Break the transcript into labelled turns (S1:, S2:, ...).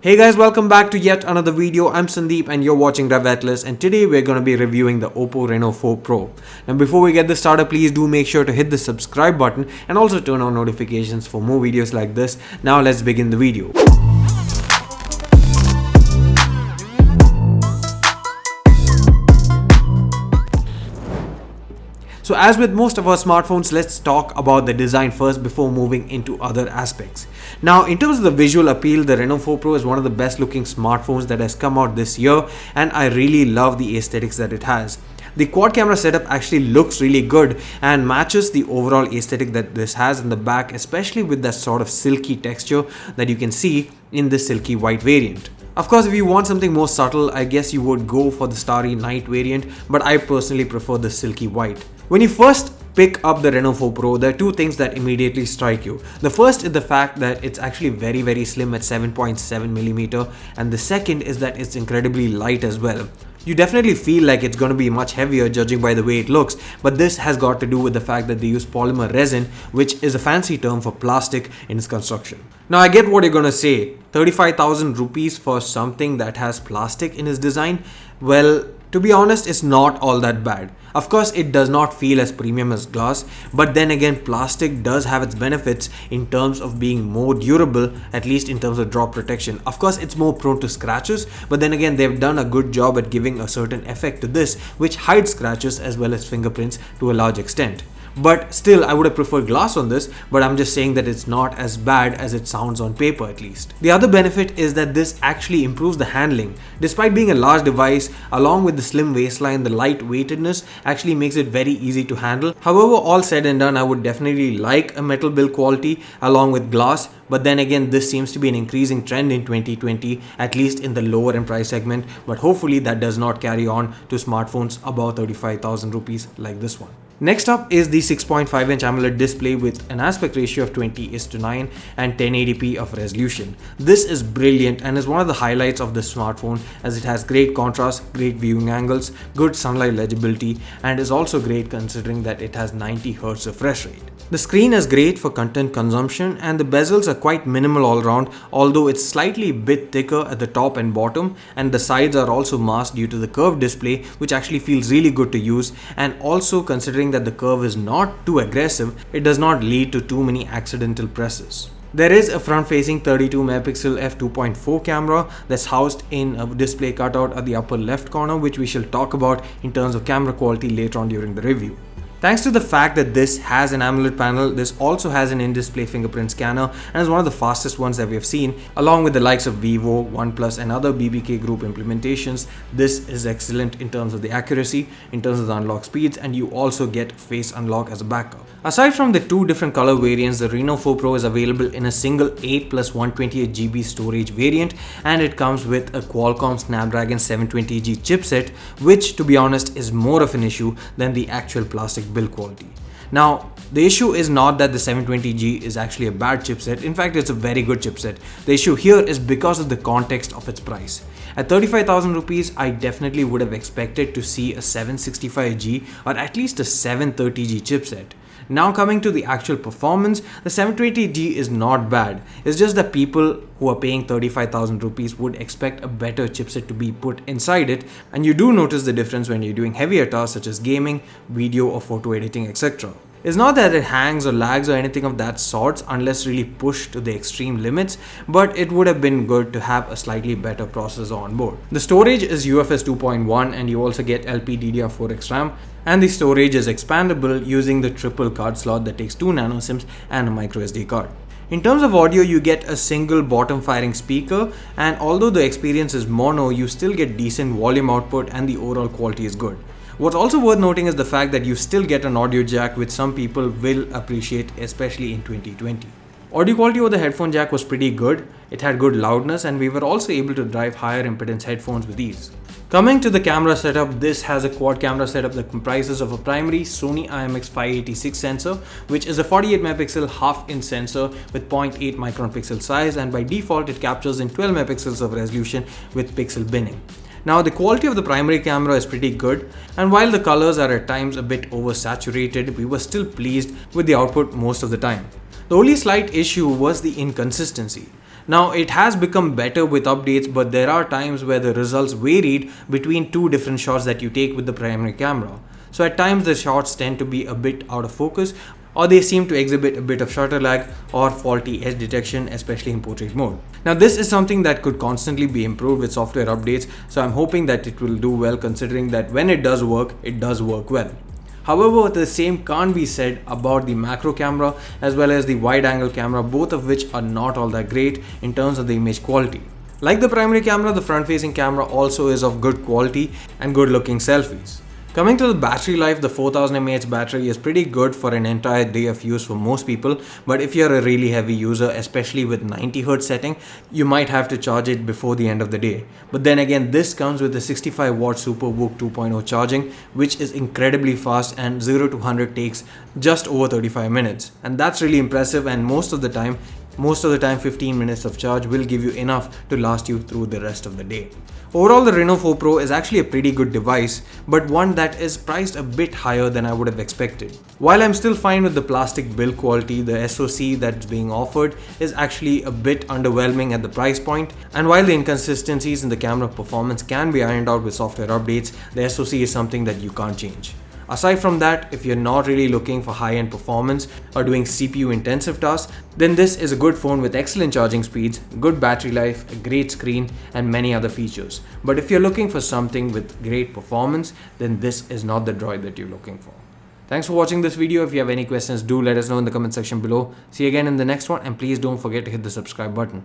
S1: Hey guys, welcome back to yet another video. I'm Sandeep and you're watching RevAtlas, and today we're going to be reviewing the OPPO Reno 4 Pro. Now before we get this started, please do make sure to hit the subscribe button and also turn on notifications for more videos like this. Now let's begin the video. So as with most of our smartphones, let's talk about the design first before moving into other aspects. Now in terms of the visual appeal, the Reno 4 Pro is one of the best looking smartphones that has come out this year, and I really love the aesthetics that it has. The quad camera setup actually looks really good and matches the overall aesthetic that this has in the back, especially with that sort of silky texture that you can see in the silky white variant. Of course, if you want something more subtle, I guess you would go for the starry night variant, but I personally prefer the silky white. When you first pick up the Reno 4 Pro, there are two things that immediately strike you. The first is the fact that it's actually very slim at 7.7mm, and the second is that it's incredibly light as well. You definitely feel like it's going to be much heavier judging by the way it looks, but this has got to do with the fact that they use polymer resin, which is a fancy term for plastic in its construction. Now I get what you're going to say, 35,000 rupees for something that has plastic in its design. Well, to be honest, it's not all that bad. Of course, it does not feel as premium as glass, but then again, plastic does have its benefits in terms of being more durable, at least in terms of drop protection. Of course, it's more prone to scratches, but then again, they've done a good job at giving a certain effect to this, which hides scratches as well as fingerprints to a large extent. But still, I would have preferred glass on this, but I'm just saying that it's not as bad as it sounds on paper at least. The other benefit is that this actually improves the handling. Despite being a large device, along with the slim waistline, the lightweightedness actually makes it very easy to handle. However, all said and done, I would definitely like a metal build quality along with glass, but then again, this seems to be an increasing trend in 2020, at least in the lower end price segment, but hopefully that does not carry on to smartphones above 35,000 rupees like this one. Next up is the 6.5-inch AMOLED display with an aspect ratio of 20:9 and 1080p of resolution. This is brilliant and is one of the highlights of this smartphone, as it has great contrast, great viewing angles, good sunlight legibility, and is also great considering that it has 90Hz refresh rate. The screen is great for content consumption and the bezels are quite minimal all around, although it's slightly bit thicker at the top and bottom, and the sides are also masked due to the curved display, which actually feels really good to use, and also considering that the curve is not too aggressive, it does not lead to too many accidental presses. There is a front-facing 32MP f2.4 camera that's housed in a display cutout at the upper left corner, which we shall talk about in terms of camera quality later on during the review. Thanks to the fact that this has an AMOLED panel, this also has an in-display fingerprint scanner and is one of the fastest ones that we have seen, along with the likes of Vivo, OnePlus and other BBK group implementations. This is excellent in terms of the accuracy, in terms of the unlock speeds, and you also get face unlock as a backup. Aside from the two different color variants, the Reno 4 Pro is available in a single 8 plus 128GB storage variant, and it comes with a Qualcomm Snapdragon 720G chipset, which to be honest is more of an issue than the actual plastic build quality. Now, the issue is not that the 720G is actually a bad chipset. In fact, it's a very good chipset. The issue here is because of the context of its price. At 35,000 rupees, I definitely would have expected to see a 765G or at least a 730G chipset. Now coming to the actual performance, the 720G is not bad. It's just that people who are paying 35,000 rupees would expect a better chipset to be put inside it, and you do notice the difference when you're doing heavier tasks such as gaming, video or photo editing, etc. It's not that it hangs or lags or anything of that sort unless really pushed to the extreme limits, but it would have been good to have a slightly better processor on board. The storage is UFS 2.1 and you also get LPDDR4X RAM, and the storage is expandable using the triple card slot that takes 2 nano SIMs and a microSD card. In terms of audio, you get a single bottom firing speaker, and although the experience is mono, you still get decent volume output and the overall quality is good. What's also worth noting is the fact that you still get an audio jack, which some people will appreciate, especially in 2020. Audio quality over the headphone jack was pretty good. It had good loudness and we were also able to drive higher impedance headphones with ease. Coming to the camera setup, this has a quad camera setup that comprises of a primary Sony IMX586 sensor, which is a 48MP half-inch sensor with 0.8 micron pixel size, and by default it captures in 12MP of resolution with pixel binning. Now the quality of the primary camera is pretty good, and while the colors are at times a bit oversaturated, we were still pleased with the output most of the time. The only slight issue was the inconsistency. Now it has become better with updates, but there are times where the results varied between two different shots that you take with the primary camera. So at times the shots tend to be a bit out of focus, or they seem to exhibit a bit of shutter lag or faulty edge detection, especially in portrait mode. Now this is something that could constantly be improved with software updates, so I'm hoping that it will do well, considering that when it does work well. However, the same can't be said about the macro camera as well as the wide angle camera, both of which are not all that great in terms of the image quality. Like the primary camera, the front facing camera also is of good quality and good looking selfies. Coming to the battery life, the 4000 mAh battery is pretty good for an entire day of use for most people, but if you're a really heavy user, especially with 90Hz setting, you might have to charge it before the end of the day. But then again, this comes with the 65-watt SuperVOOC 2.0 charging, which is incredibly fast, and 0 to 100 takes just over 35 minutes. And that's really impressive, and most of the time 15 minutes of charge will give you enough to last you through the rest of the day. Overall, the Reno 4 Pro is actually a pretty good device, but one that is priced a bit higher than I would have expected. While I'm still fine with the plastic build quality, the SoC that's being offered is actually a bit underwhelming at the price point, and while the inconsistencies in the camera performance can be ironed out with software updates, the SoC is something that you can't change. Aside from that, if you're not really looking for high-end performance or doing CPU intensive tasks, then this is a good phone with excellent charging speeds, good battery life, a great screen, and many other features. But if you're looking for something with great performance, then this is not the droid that you're looking for. Thanks for watching this video. If you have any questions, do let us know in the comment section below. See you again in the next one, and please don't forget to hit the subscribe button.